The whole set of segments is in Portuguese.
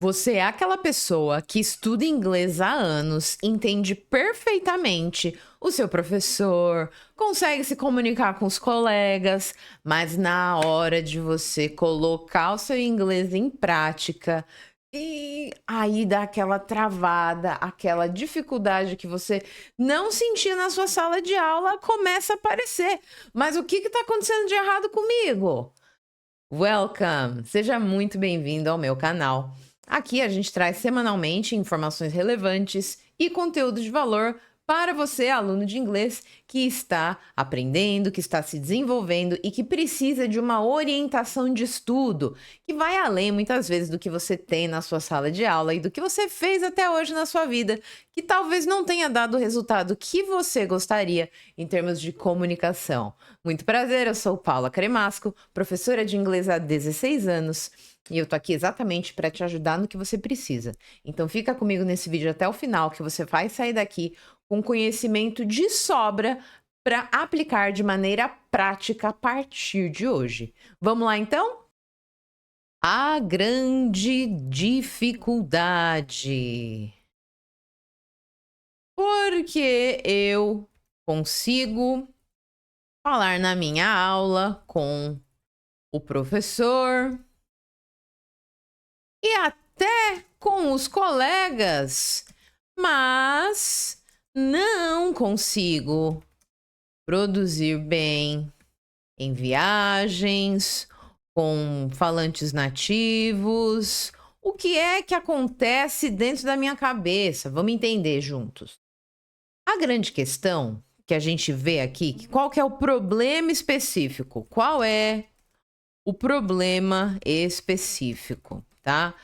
Você é aquela pessoa que estuda inglês há anos, entende perfeitamente o seu professor, consegue se comunicar com os colegas, mas na hora de você colocar o seu inglês em prática, e aí dá aquela travada, aquela dificuldade que você não sentia na sua sala de aula começa a aparecer. Mas o que está acontecendo de errado comigo? Welcome! Seja muito bem-vindo ao meu canal. Aqui a gente traz semanalmente informações relevantes e conteúdo de valor para você, aluno de inglês, que está aprendendo, que está se desenvolvendo e que precisa de uma orientação de estudo, que vai além muitas vezes do que você tem na sua sala de aula e do que você fez até hoje na sua vida, que talvez não tenha dado o resultado que você gostaria em termos de comunicação. Muito prazer, eu sou Paula Cremasco, professora de inglês há 16 anos, e eu tô aqui exatamente para te ajudar no que você precisa. Então fica comigo nesse vídeo até o final, que você vai sair daqui com conhecimento de sobra para aplicar de maneira prática a partir de hoje. Vamos lá então? A grande dificuldade. Porque eu consigo falar na minha aula com o professor e até com os colegas, mas não consigo produzir bem em viagens, com falantes nativos. O que é que acontece dentro da minha cabeça? Vamos entender juntos. A grande questão que a gente vê aqui, qual que é o problema específico? Qual é o problema específico, tá?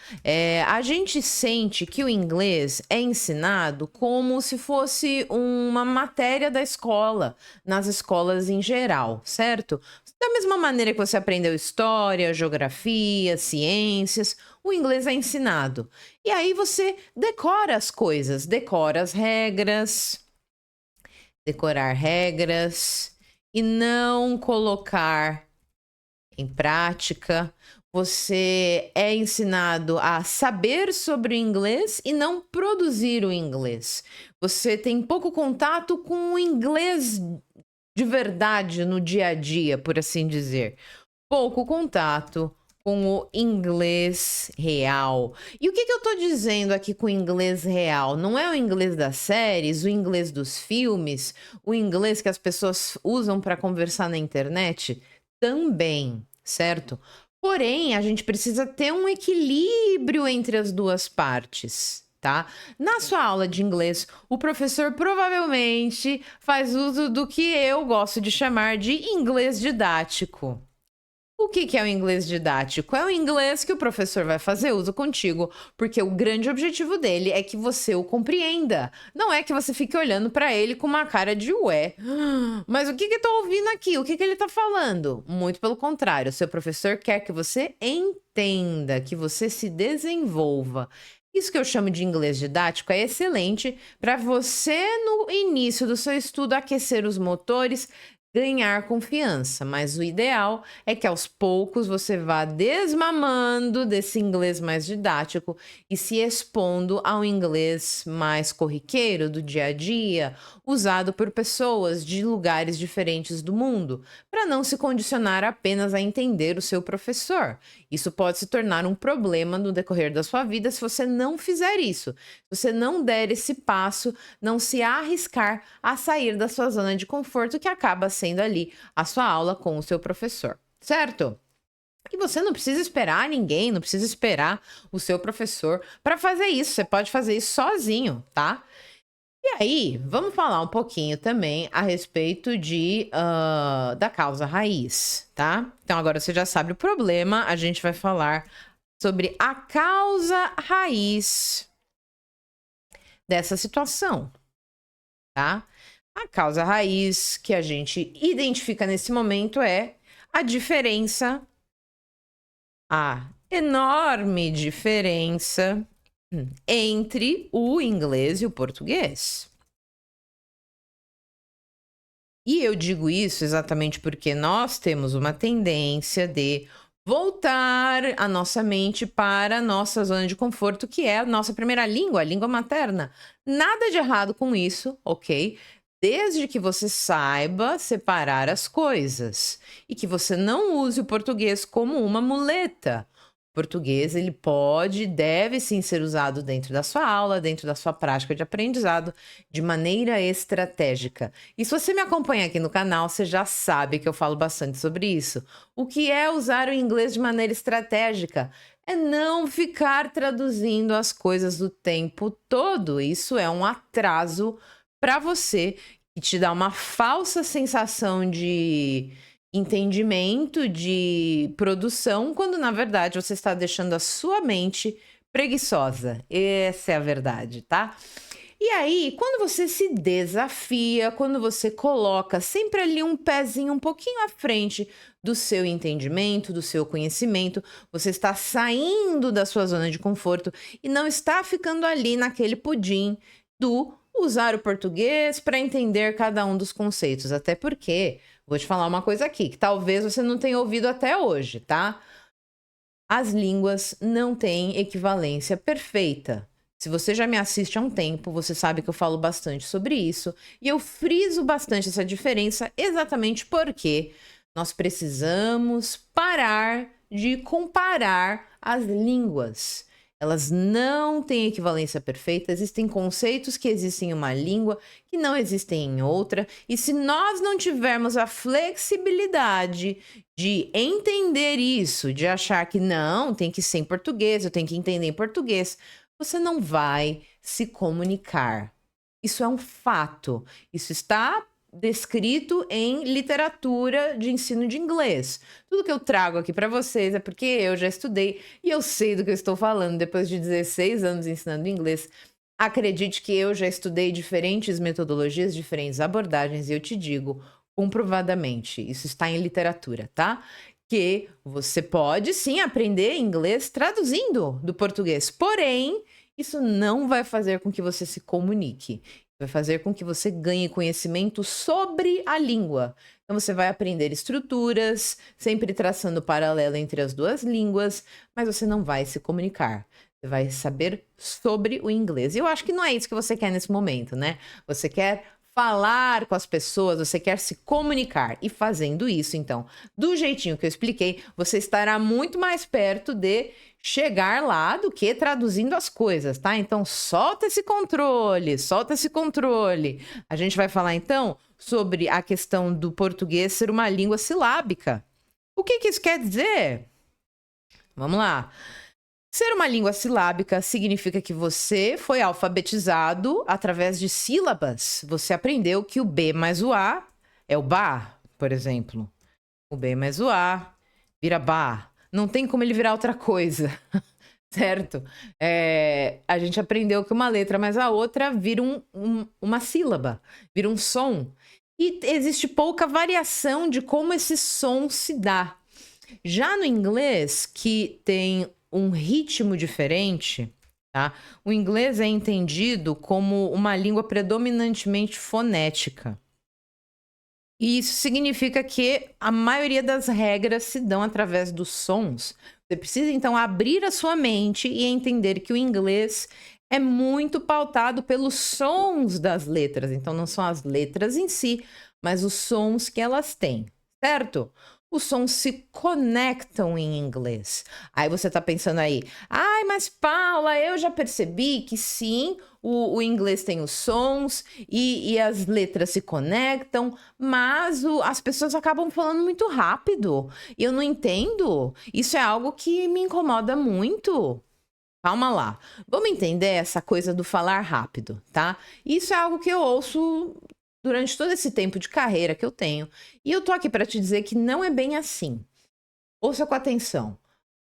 A gente sente que o inglês é ensinado como se fosse uma matéria da escola, nas escolas em geral, certo? Da mesma maneira que você aprendeu história, geografia, ciências, o inglês é ensinado. E aí você decora as coisas, decora as regras, decorar regras e não colocar em prática. Você é ensinado a saber sobre o inglês e não produzir o inglês. Você tem pouco contato com o inglês de verdade no dia a dia, por assim dizer. Pouco contato com o inglês real. E o que eu tô dizendo aqui com o inglês real? Não é o inglês das séries, o inglês dos filmes, o inglês que as pessoas usam para conversar na internet? Também, certo? Porém, a gente precisa ter um equilíbrio entre as duas partes, tá? Na sua aula de inglês, o professor provavelmente faz uso do que eu gosto de chamar de inglês didático. O que é o inglês didático? É o inglês que o professor vai fazer uso contigo, porque o grande objetivo dele é que você o compreenda. Não é que você fique olhando para ele com uma cara de ué. Mas o que eu tô ouvindo aqui? O que ele tá falando? Muito pelo contrário, o seu professor quer que você entenda, que você se desenvolva. Isso que eu chamo de inglês didático é excelente para você, no início do seu estudo, aquecer os motores, ganhar confiança, mas o ideal é que aos poucos você vá desmamando desse inglês mais didático e se expondo ao inglês mais corriqueiro do dia a dia, usado por pessoas de lugares diferentes do mundo, para não se condicionar apenas a entender o seu professor. Isso pode se tornar um problema no decorrer da sua vida se você não fizer isso. Se você não der esse passo, não se arriscar a sair da sua zona de conforto, que acaba sendo ali a sua aula com o seu professor, certo? E você não precisa esperar ninguém, não precisa esperar o seu professor para fazer isso. Você pode fazer isso sozinho, tá? E aí, vamos falar um pouquinho também a respeito da causa raiz, tá? Então agora você já sabe o problema, a gente vai falar sobre a causa raiz dessa situação, tá? A causa raiz que a gente identifica nesse momento é a diferença, a enorme diferença entre o inglês e o português. E eu digo isso exatamente porque nós temos uma tendência de voltar a nossa mente para a nossa zona de conforto, que é a nossa primeira língua, a língua materna. Nada de errado com isso, ok? Desde que você saiba separar as coisas e que você não use o português como uma muleta. O português, ele pode e deve sim ser usado dentro da sua aula, dentro da sua prática de aprendizado, de maneira estratégica. E se você me acompanha aqui no canal, você já sabe que eu falo bastante sobre isso. O que é usar o inglês de maneira estratégica? É não ficar traduzindo as coisas o tempo todo. Isso é um atraso para você e te dá uma falsa sensação de entendimento, de produção, quando na verdade você está deixando a sua mente preguiçosa. Essa é a verdade, tá? E aí, quando você se desafia, quando você coloca sempre ali um pezinho um pouquinho à frente do seu entendimento, do seu conhecimento, você está saindo da sua zona de conforto e não está ficando ali naquele pudim do usar o português para entender cada um dos conceitos. Até porque, vou te falar uma coisa aqui, que talvez você não tenha ouvido até hoje, tá? As línguas não têm equivalência perfeita. Se você já me assiste há um tempo, você sabe que eu falo bastante sobre isso. E eu friso bastante essa diferença exatamente porque nós precisamos parar de comparar as línguas. Elas não têm equivalência perfeita, existem conceitos que existem em uma língua que não existem em outra, e se nós não tivermos a flexibilidade de entender isso, de achar que não, tem que ser em português, eu tenho que entender em português, você não vai se comunicar. Isso é um fato. Isso está descrito em literatura de ensino de inglês. Tudo que eu trago aqui para vocês é porque eu já estudei e eu sei do que eu estou falando. Depois de 16 anos ensinando inglês, acredite que eu já estudei diferentes metodologias, diferentes abordagens, e eu te digo comprovadamente, isso está em literatura, tá? Que você pode sim aprender inglês traduzindo do português, porém, isso não vai fazer com que você se comunique. Vai fazer com que você ganhe conhecimento sobre a língua. Então, você vai aprender estruturas, sempre traçando paralelo entre as duas línguas, mas você não vai se comunicar. Você vai saber sobre o inglês. E eu acho que não é isso que você quer nesse momento, né? Você quer falar com as pessoas, você quer se comunicar. E fazendo isso, então, do jeitinho que eu expliquei, você estará muito mais perto de chegar lá do que traduzindo as coisas, tá? Então, solta esse controle, solta esse controle. A gente vai falar, então, sobre a questão do português ser uma língua silábica. O que que isso quer dizer? Vamos lá. Ser uma língua silábica significa que você foi alfabetizado através de sílabas. Você aprendeu que o B mais o A é o Ba, por exemplo. O B mais o A vira Ba. Não tem como ele virar outra coisa, certo? A gente aprendeu que uma letra mais a outra vira uma sílaba, vira um som. E existe pouca variação de como esse som se dá. Já no inglês, que tem um ritmo diferente, tá? O inglês é entendido como uma língua predominantemente fonética. E isso significa que a maioria das regras se dão através dos sons. Você precisa, então, abrir a sua mente e entender que o inglês é muito pautado pelos sons das letras. Então, não são as letras em si, mas os sons que elas têm, certo? Os sons se conectam em inglês. Aí você tá pensando aí, ai, mas Paula, eu já percebi que sim, o inglês tem os sons e as letras se conectam, mas as pessoas acabam falando muito rápido. E eu não entendo. Isso é algo que me incomoda muito. Calma lá. Vamos entender essa coisa do falar rápido, tá? Isso é algo que eu ouço durante todo esse tempo de carreira que eu tenho. E eu tô aqui para te dizer que não é bem assim. Ouça com atenção.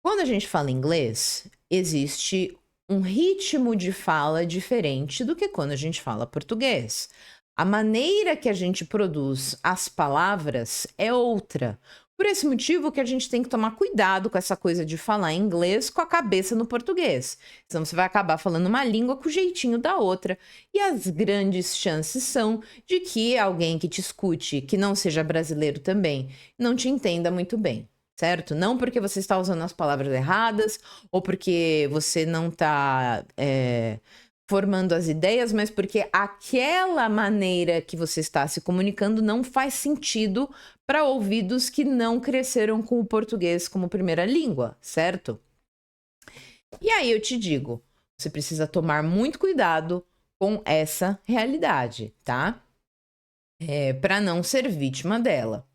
Quando a gente fala inglês, existe um ritmo de fala diferente do que quando a gente fala português. A maneira que a gente produz as palavras é outra. Por esse motivo que a gente tem que tomar cuidado com essa coisa de falar inglês com a cabeça no português. Senão você vai acabar falando uma língua com o jeitinho da outra. E as grandes chances são de que alguém que te escute, que não seja brasileiro também, não te entenda muito bem. certo? Não porque você está usando as palavras erradas ou porque você não está formando as ideias, mas porque aquela maneira que você está se comunicando não faz sentido para ouvidos que não cresceram com o português como primeira língua, certo? E aí eu te digo, você precisa tomar muito cuidado com essa realidade, tá? Para não ser vítima dela.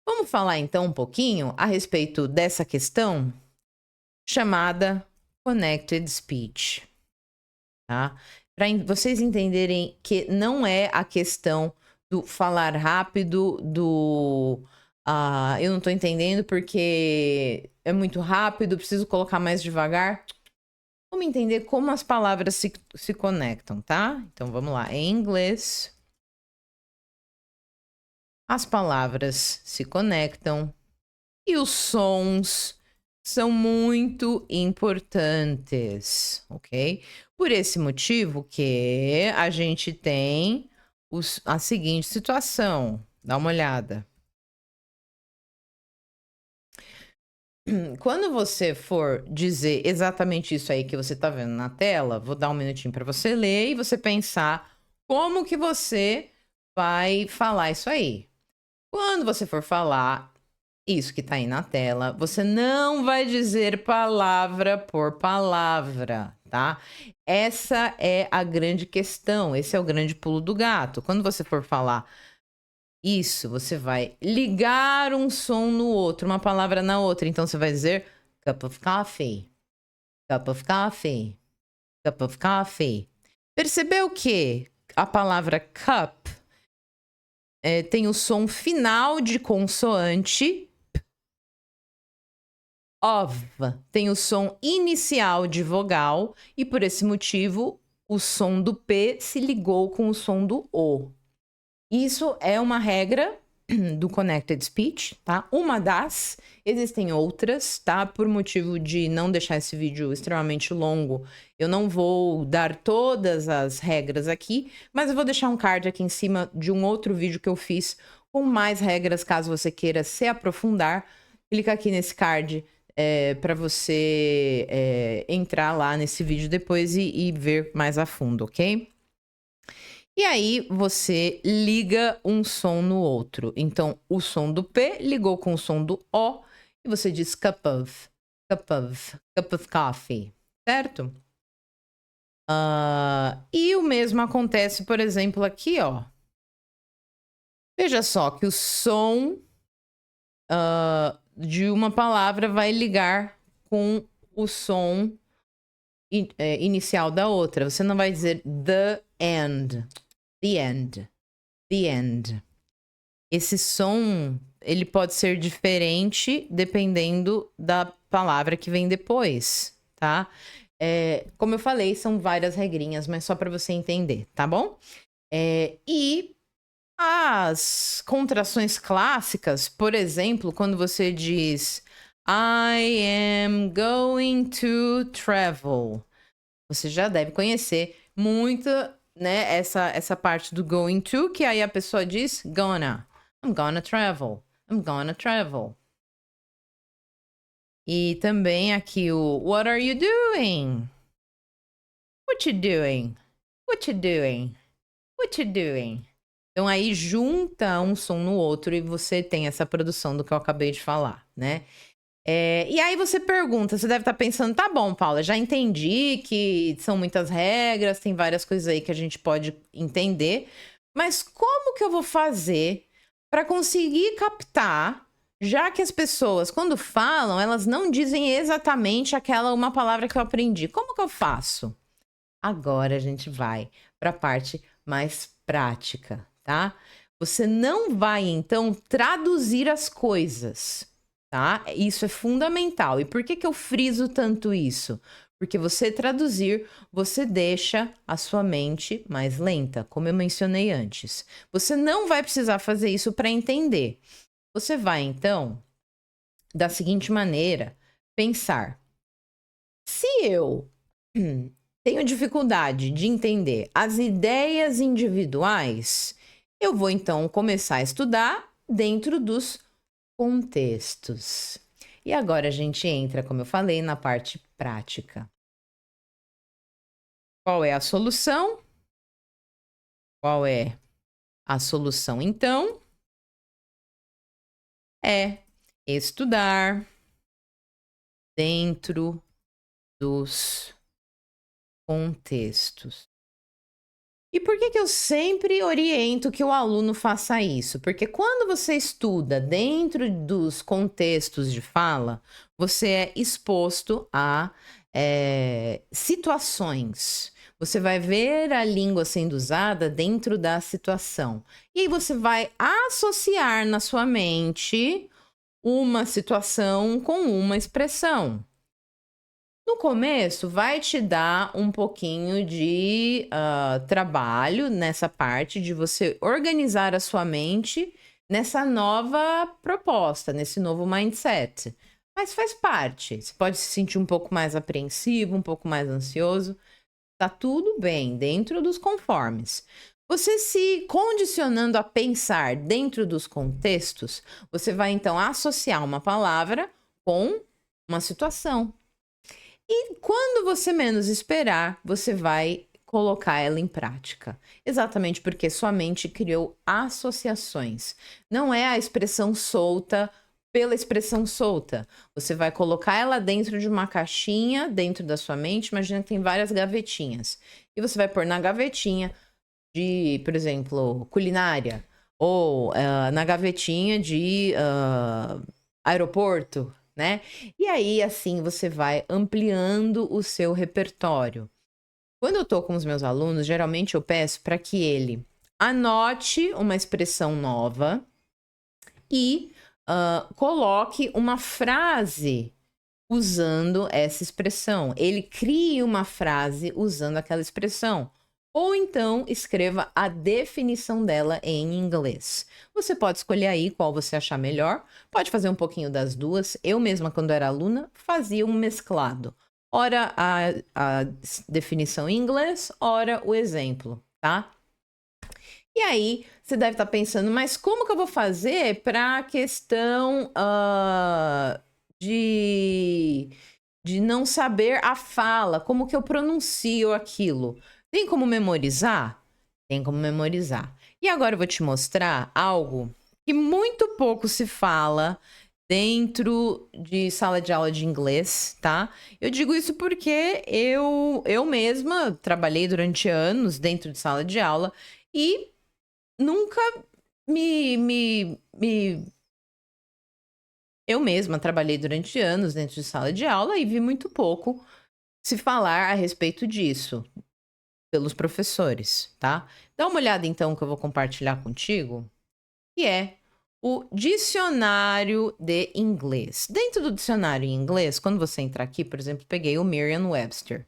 Vamos falar então um pouquinho a respeito dessa questão chamada Connected Speech, tá? Para vocês entenderem que não é a questão do falar rápido, eu não tô entendendo porque é muito rápido, preciso colocar mais devagar. Vamos entender como as palavras se conectam, tá? Então vamos lá. Em inglês, as palavras se conectam e os sons são muito importantes, ok? Por esse motivo que a gente tem a seguinte situação. Dá uma olhada. Quando você for dizer exatamente isso aí que você tá vendo na tela, vou dar um minutinho para você ler e você pensar como que você vai falar isso aí. Quando você for falar isso que tá aí na tela, você não vai dizer palavra por palavra, tá? Essa é a grande questão, esse é o grande pulo do gato. Quando você for falar isso, você vai ligar um som no outro, uma palavra na outra. Então você vai dizer cup of coffee, cup of coffee, cup of coffee. Percebeu que a palavra cup tem o som final de consoante. Of tem o som inicial de vogal e por esse motivo o som do P se ligou com o som do O. Isso é uma regra do Connected Speech, tá? Uma das, existem outras, tá? Por motivo de não deixar esse vídeo extremamente longo, eu não vou dar todas as regras aqui, mas eu vou deixar um card aqui em cima de um outro vídeo que eu fiz com mais regras, caso você queira se aprofundar. Clica aqui nesse card para você entrar lá nesse vídeo depois e ver mais a fundo, ok? E aí você liga um som no outro. Então, o som do P ligou com o som do O e você diz cup of coffee, certo? E o mesmo acontece, por exemplo, aqui, ó. Veja só que o som de uma palavra vai ligar com o som inicial da outra. Você não vai dizer the end. The end. The end. Esse som, ele pode ser diferente dependendo da palavra que vem depois, tá? Como eu falei, são várias regrinhas, mas só para você entender, tá bom? E as contrações clássicas, por exemplo, quando você diz I am going to travel, você já deve conhecer muito, né, essa parte do going to, que aí a pessoa diz gonna. I'm gonna travel. I'm gonna travel. E também aqui o what are you doing? What you doing? What you doing? What you doing? Então aí junta um som no outro e você tem essa produção do que eu acabei de falar, né? E aí você pergunta, você deve estar pensando, tá bom, Paula, já entendi que são muitas regras, tem várias coisas aí que a gente pode entender, mas como que eu vou fazer para conseguir captar, já que as pessoas, quando falam, elas não dizem exatamente uma palavra que eu aprendi. Como que eu faço? Agora a gente vai para a parte mais prática, tá? Você não vai, então, traduzir as coisas. Tá? Isso é fundamental. E por que eu friso tanto isso? Porque você traduzir, você deixa a sua mente mais lenta, como eu mencionei antes. Você não vai precisar fazer isso para entender. Você vai, então, da seguinte maneira, pensar. Se eu tenho dificuldade de entender as ideias individuais, eu vou, então, começar a estudar dentro dos contextos. E agora a gente entra, como eu falei, na parte prática. Qual é a solução? Qual é a solução, então? É estudar dentro dos contextos. E por que eu sempre oriento que o aluno faça isso? Porque quando você estuda dentro dos contextos de fala, você é exposto a situações. Você vai ver a língua sendo usada dentro da situação. E aí você vai associar na sua mente uma situação com uma expressão. No começo, vai te dar um pouquinho de trabalho nessa parte de você organizar a sua mente nessa nova proposta, nesse novo mindset. Mas faz parte. Você pode se sentir um pouco mais apreensivo, um pouco mais ansioso. Tá tudo bem, dentro dos conformes. Você se condicionando a pensar dentro dos contextos, você vai então associar uma palavra com uma situação. E quando você menos esperar, você vai colocar ela em prática. Exatamente porque sua mente criou associações. Não é a expressão solta pela expressão solta. Você vai colocar ela dentro de uma caixinha, dentro da sua mente. Imagina que tem várias gavetinhas. E você vai pôr na gavetinha de, por exemplo, culinária. Ou na gavetinha de aeroporto, né? E aí, assim, você vai ampliando o seu repertório. Quando eu tô com os meus alunos, geralmente eu peço para que ele anote uma expressão nova e coloque uma frase usando essa expressão. Ele crie uma frase usando aquela expressão. Ou então escreva a definição dela em inglês. Você pode escolher aí qual você achar melhor. Pode fazer um pouquinho das duas. Eu mesma, quando era aluna, fazia um mesclado. Ora a definição em inglês, ora o exemplo, tá? E aí, você deve estar pensando, mas como que eu vou fazer para a questão de não saber a fala? Como que eu pronuncio aquilo? Tem como memorizar? Tem como memorizar. E agora eu vou te mostrar algo que muito pouco se fala dentro de sala de aula de inglês, tá? Eu digo isso porque eu mesma trabalhei durante anos dentro de sala de aula e nunca eu mesma trabalhei durante anos dentro de sala de aula e vi muito pouco se falar a respeito disso pelos professores, tá? Dá uma olhada então que eu vou compartilhar contigo, que é o dicionário de inglês. Dentro do dicionário em inglês, quando você entrar aqui, por exemplo, peguei o Merriam-Webster.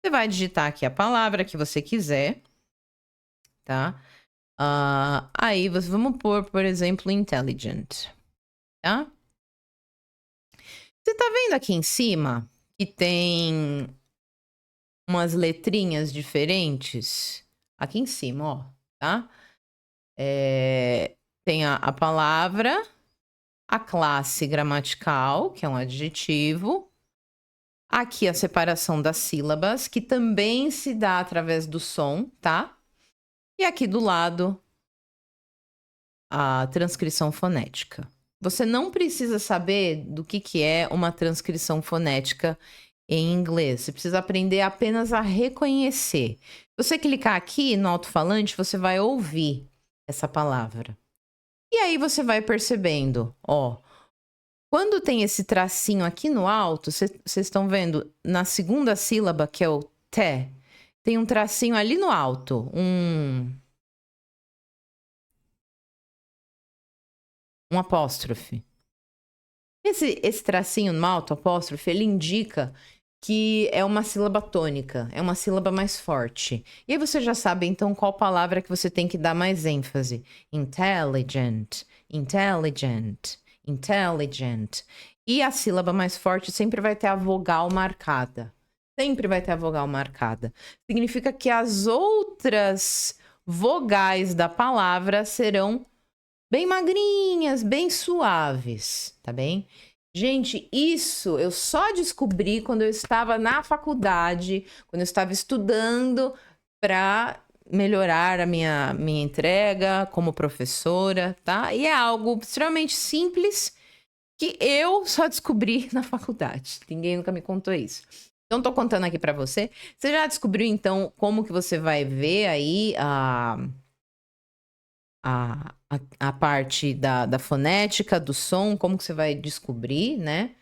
Você vai digitar aqui a palavra que você quiser, tá? Aí vamos pôr, por exemplo, intelligent, tá? Você tá vendo aqui em cima que tem umas letrinhas diferentes? Aqui em cima, ó, tá? Tem a palavra, a classe gramatical, que é um adjetivo. Aqui a separação das sílabas, que também se dá através do som, tá? E aqui do lado, a transcrição fonética. Você não precisa saber do que é uma transcrição fonética em inglês. Você precisa aprender apenas a reconhecer. Se você clicar aqui no alto-falante, você vai ouvir essa palavra. E aí você vai percebendo, ó, quando tem esse tracinho aqui no alto, vocês estão vendo na segunda sílaba, que é o te, tem um tracinho ali no alto, um apóstrofe. Esse tracinho no alto, apóstrofe, ele indica que é uma sílaba tônica, é uma sílaba mais forte. E aí você já sabe, então, qual palavra que você tem que dar mais ênfase. Intelligent, intelligent, intelligent. E a sílaba mais forte sempre vai ter a vogal marcada. Sempre vai ter a vogal marcada. Significa que as outras vogais da palavra serão bem magrinhas, bem suaves, tá bem? Gente, isso eu só descobri quando eu estava na faculdade, quando eu estava estudando para melhorar a minha entrega como professora, tá? E é algo extremamente simples que eu só descobri na faculdade. Ninguém nunca me contou isso. Então, tô contando aqui para você. Você já descobriu, então, como que você vai ver aí a parte da fonética, do som, como que você vai descobrir, né?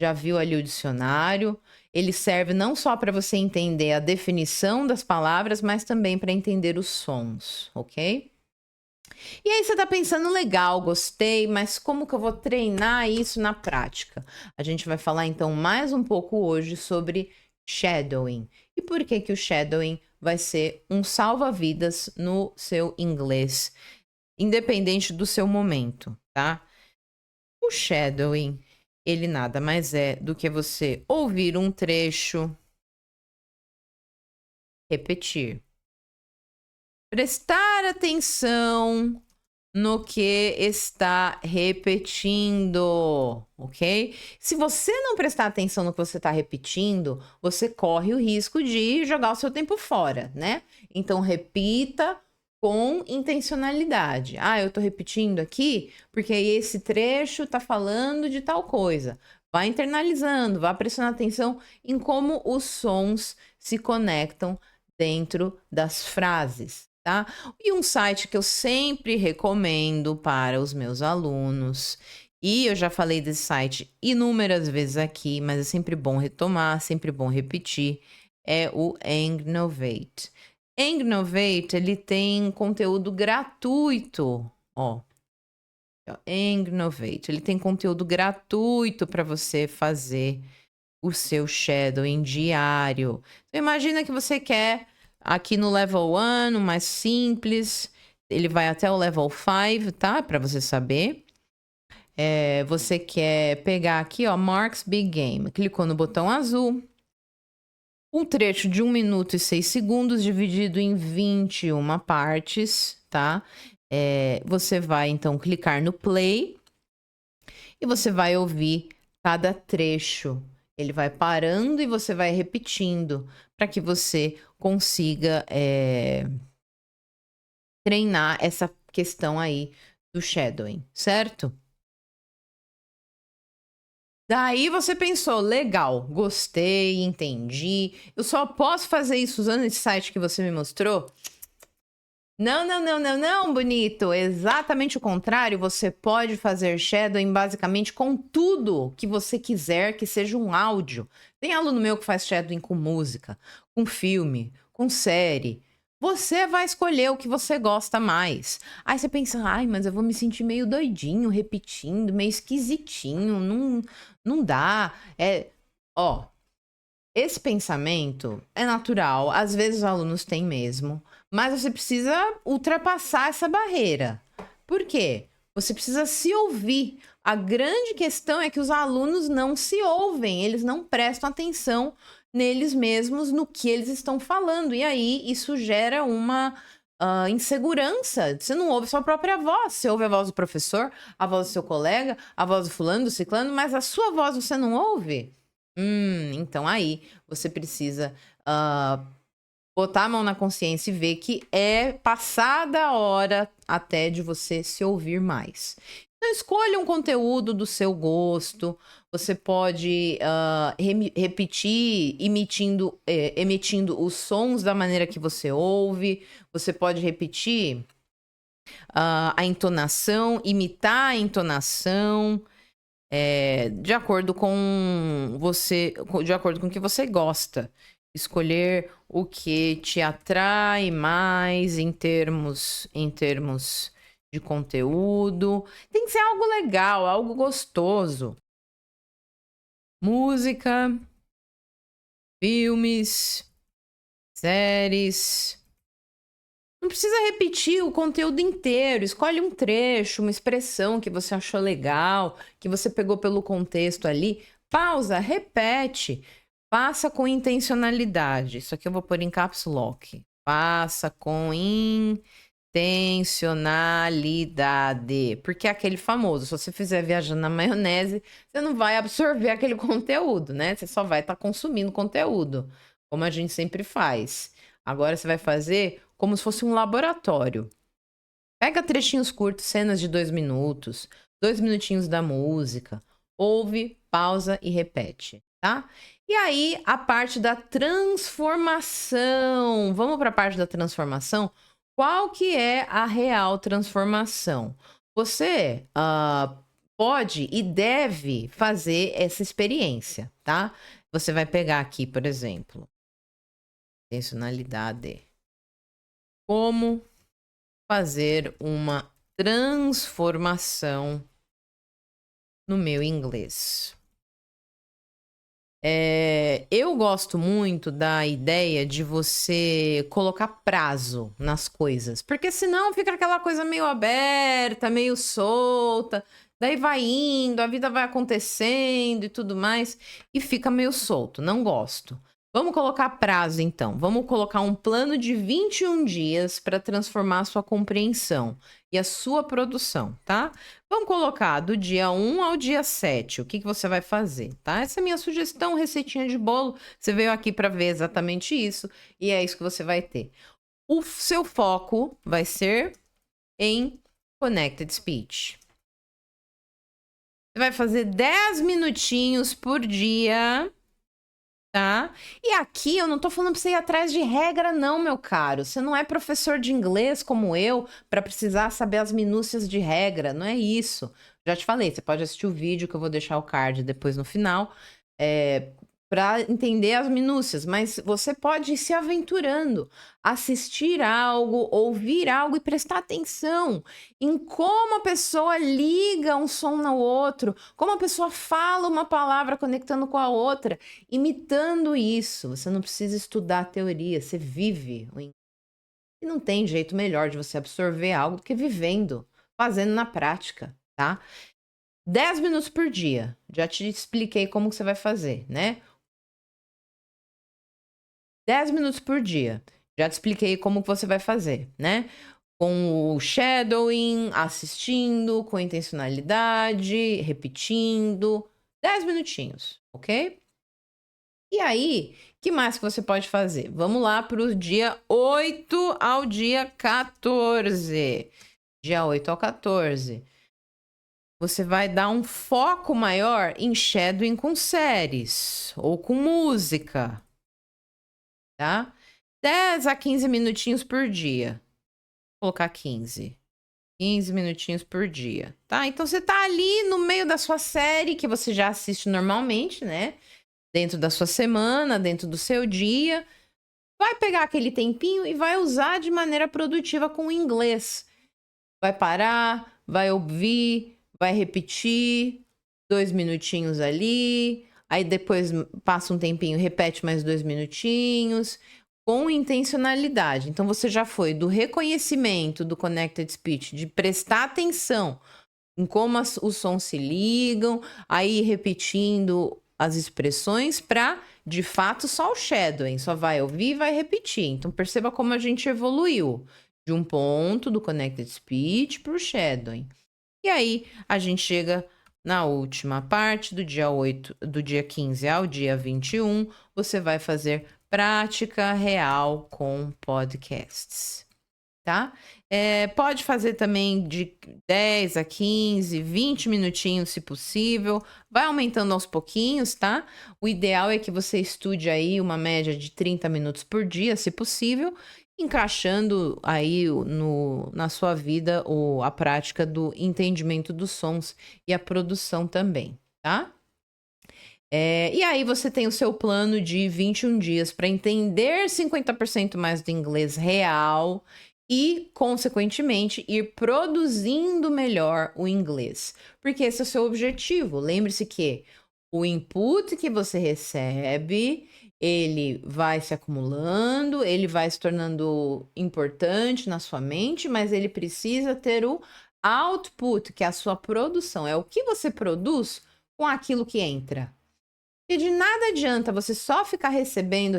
Já viu ali o dicionário. Ele serve não só para você entender a definição das palavras, mas também para entender os sons, ok? E aí você tá pensando, legal, gostei, mas como que eu vou treinar isso na prática? A gente vai falar então mais um pouco hoje sobre shadowing. E por que que o shadowing vai ser um salva-vidas no seu inglês, independente do seu momento, tá? O shadowing, ele nada mais é do que você ouvir um trecho, repetir, prestar atenção no que está repetindo, ok? Se você não prestar atenção no que você está repetindo, você corre o risco de jogar o seu tempo fora, né? Então, repita com intencionalidade. Ah, eu tô repetindo aqui porque esse trecho tá falando de tal coisa. Vá internalizando, vá prestando atenção em como os sons se conectam dentro das frases, tá? E um site que eu sempre recomendo para os meus alunos, e eu já falei desse site inúmeras vezes aqui, mas é sempre bom retomar, sempre bom repetir, é o Engnovate. Engnovate, ele tem conteúdo gratuito, ó. Engnovate, ele tem conteúdo gratuito para você fazer o seu shadowing diário. Então, imagina que você quer aqui no level 1, mais simples, ele vai até o level 5, tá? Para você saber. Você quer pegar aqui, ó, Marks Big Game. Clicou no botão azul. Um trecho de 1 minuto e 6 segundos, dividido em 21 partes, tá? Você vai, então, clicar no play e você vai ouvir cada trecho. Ele vai parando e você vai repetindo para que você consiga treinar essa questão aí do shadowing, certo? Daí você pensou, legal, gostei, entendi. Eu só posso fazer isso usando esse site que você me mostrou? Não, não, não, não, não, bonito. Exatamente o contrário. Você pode fazer shadowing basicamente com tudo que você quiser que seja um áudio. Tem aluno meu que faz shadowing com música, com filme, com série. Você vai escolher o que você gosta mais. Aí você pensa, ai, mas eu vou me sentir meio doidinho, repetindo, meio esquisitinho, não dá. Ó, esse pensamento é natural, às vezes os alunos têm mesmo, mas você precisa ultrapassar essa barreira. Por quê? Você precisa se ouvir. A grande questão é que os alunos não se ouvem, eles não prestam atenção neles mesmos, no que eles estão falando. E aí isso gera uma insegurança. Você não ouve sua própria voz, você ouve a voz do professor, a voz do seu colega, a voz do fulano, do ciclano, mas a sua voz você não ouve? Então aí você precisa botar a mão na consciência e ver que é passada a hora até de você se ouvir mais. Então escolha um conteúdo do seu gosto. Você pode repetir emitindo os sons da maneira que você ouve. Você pode repetir a entonação, imitar a entonação. De acordo com você, de acordo com o que você gosta. Escolher o que te atrai mais em termos de conteúdo. Tem que ser algo legal, algo gostoso. Música, filmes, séries. Não precisa repetir o conteúdo inteiro. Escolhe um trecho, uma expressão que você achou legal, que você pegou pelo contexto ali. Pausa, repete. Faça com intencionalidade. Isso aqui eu vou pôr em caps lock. Faça com intencionalidade. Porque é aquele famoso, se você fizer viajando na maionese, você não vai absorver aquele conteúdo, né? Você só vai estar consumindo conteúdo, como a gente sempre faz. Agora você vai fazer como se fosse um laboratório. Pega trechinhos curtos, cenas de 2 minutos, 2 minutinhos da música, ouve, pausa e repete, tá? E aí, a parte da transformação. Vamos para a parte da transformação? Qual que é a real transformação? Você pode e deve fazer essa experiência, tá? Você vai pegar aqui, por exemplo, intencionalidade. Como fazer uma transformação no meu inglês. Eu gosto muito da ideia de você colocar prazo nas coisas, porque senão fica aquela coisa meio aberta, meio solta, daí vai indo, a vida vai acontecendo e tudo mais, e fica meio solto, não gosto. Vamos colocar prazo então, vamos colocar um plano de 21 dias para transformar a sua compreensão e a sua produção, tá? Vamos colocar do dia 1 ao dia 7, o que você vai fazer, tá? Essa é a minha sugestão, receitinha de bolo. Você veio aqui para ver exatamente isso e é isso que você vai ter. O seu foco vai ser em Connected Speech. Você vai fazer 10 minutinhos por dia, tá? E aqui eu não tô falando pra você ir atrás de regra não, meu caro. Você não é professor de inglês como eu para precisar saber as minúcias de regra, não é isso. Já te falei, você pode assistir o vídeo que eu vou deixar o card depois no final, para entender as minúcias, mas você pode ir se aventurando, assistir algo, ouvir algo e prestar atenção em como a pessoa liga um som no outro, como a pessoa fala uma palavra conectando com a outra, imitando isso. Você não precisa estudar a teoria, você vive o inglês. E não tem jeito melhor de você absorver algo do que vivendo, fazendo na prática, tá? 10 minutos por dia. Já te expliquei como que você vai fazer, né? 10 minutos por dia. Já te expliquei como que você vai fazer, né? Com o shadowing, assistindo, com intencionalidade, repetindo. 10 minutinhos, ok? E aí, que mais que você pode fazer? Vamos lá para o dia 8 ao dia 14. Dia 8 ao 14. Você vai dar um foco maior em shadowing com séries ou com música, tá? 10 a 15 minutinhos por dia. Vou colocar 15. 15 minutinhos por dia, tá? Então você tá ali no meio da sua série que você já assiste normalmente, né? Dentro da sua semana, dentro do seu dia. Vai pegar aquele tempinho e vai usar de maneira produtiva com o inglês. Vai parar, vai ouvir, vai repetir 2 minutinhos ali, aí depois passa um tempinho, repete mais 2 minutinhos, com intencionalidade. Então você já foi do reconhecimento do Connected Speech, de prestar atenção em como os sons se ligam, aí repetindo as expressões para, de fato, só o shadowing, só vai ouvir e vai repetir. Então perceba como a gente evoluiu de um ponto do Connected Speech para o shadowing. E aí a gente chega na última parte do dia 8, do dia 15 ao dia 21, você vai fazer prática real com podcasts, tá? Pode fazer também de 10 a 15, 20 minutinhos, se possível. Vai aumentando aos pouquinhos, tá? O ideal é que você estude aí uma média de 30 minutos por dia, se possível, encaixando aí na sua vida a prática do entendimento dos sons e a produção também, tá? E aí você tem o seu plano de 21 dias para entender 50% mais do inglês real e, consequentemente, ir produzindo melhor o inglês. Porque esse é o seu objetivo. Lembre-se que o input que você recebe, ele vai se acumulando, ele vai se tornando importante na sua mente, mas ele precisa ter o output, que é a sua produção. É o que você produz com aquilo que entra. E de nada adianta você só ficar recebendo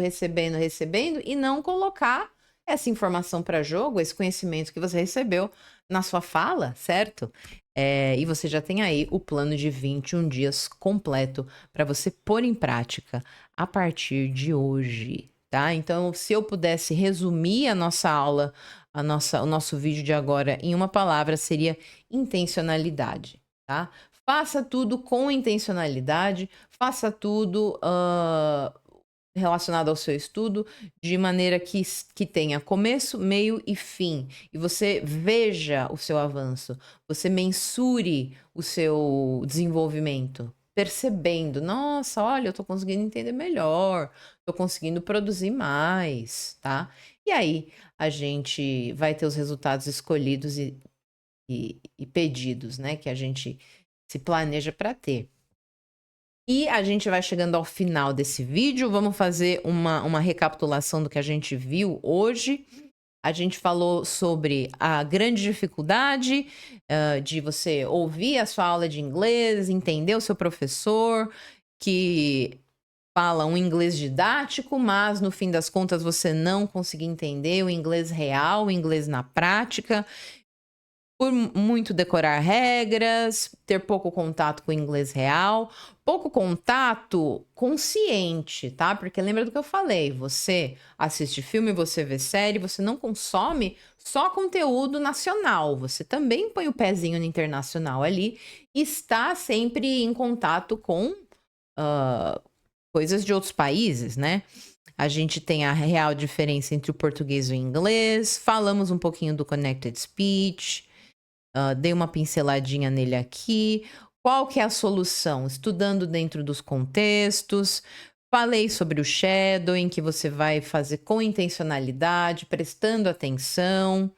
e não colocar essa informação para jogo, esse conhecimento que você recebeu na sua fala, certo? E você já tem aí o plano de 21 dias completo para você pôr em prática a partir de hoje, tá? Então, se eu pudesse resumir a nossa aula, o nosso vídeo de agora em uma palavra, seria intencionalidade, tá? Faça tudo com intencionalidade, faça tudo relacionado ao seu estudo de maneira que tenha começo, meio e fim. E você veja o seu avanço, você mensure o seu desenvolvimento, percebendo, nossa, olha, eu tô conseguindo entender melhor, tô conseguindo produzir mais, tá? E aí a gente vai ter os resultados escolhidos e pedidos, né? Que a gente se planeja para ter. E a gente vai chegando ao final desse vídeo, vamos fazer uma recapitulação do que a gente viu hoje. A gente falou sobre a grande dificuldade de você ouvir a sua aula de inglês, entender o seu professor, que fala um inglês didático, mas no fim das contas você não conseguir entender o inglês real, o inglês na prática. Por muito decorar regras, ter pouco contato com o inglês real, pouco contato consciente, tá? Porque lembra do que eu falei, você assiste filme, você vê série, você não consome só conteúdo nacional, você também põe o pezinho no internacional ali e está sempre em contato com coisas de outros países, né? A gente tem a real diferença entre o português e o inglês, falamos um pouquinho do Connected Speech, dei uma pinceladinha nele aqui. Qual que é a solução? Estudando dentro dos contextos. Falei sobre o shadowing, que você vai fazer com intencionalidade, prestando atenção.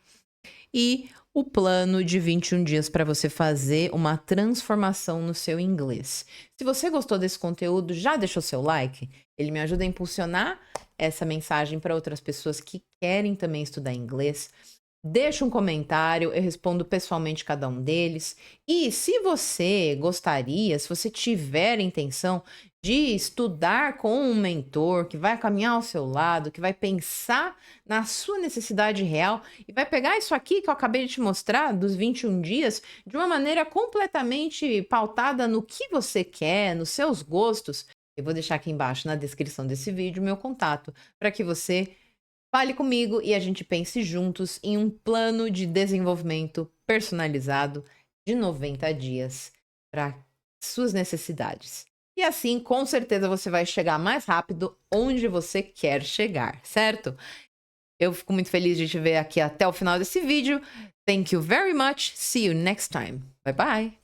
E o plano de 21 dias para você fazer uma transformação no seu inglês. Se você gostou desse conteúdo, já deixou seu like? Ele me ajuda a impulsionar essa mensagem para outras pessoas que querem também estudar inglês. Deixa um comentário, eu respondo pessoalmente cada um deles. E se você gostaria, se você tiver a intenção de estudar com um mentor que vai caminhar ao seu lado, que vai pensar na sua necessidade real e vai pegar isso aqui que eu acabei de te mostrar, dos 21 dias, de uma maneira completamente pautada no que você quer, nos seus gostos, eu vou deixar aqui embaixo na descrição desse vídeo meu contato para que você fale comigo e a gente pense juntos em um plano de desenvolvimento personalizado de 90 dias para suas necessidades. E assim, com certeza, você vai chegar mais rápido onde você quer chegar, certo? Eu fico muito feliz de te ver aqui até o final desse vídeo. Thank you very much. See you next time. Bye bye.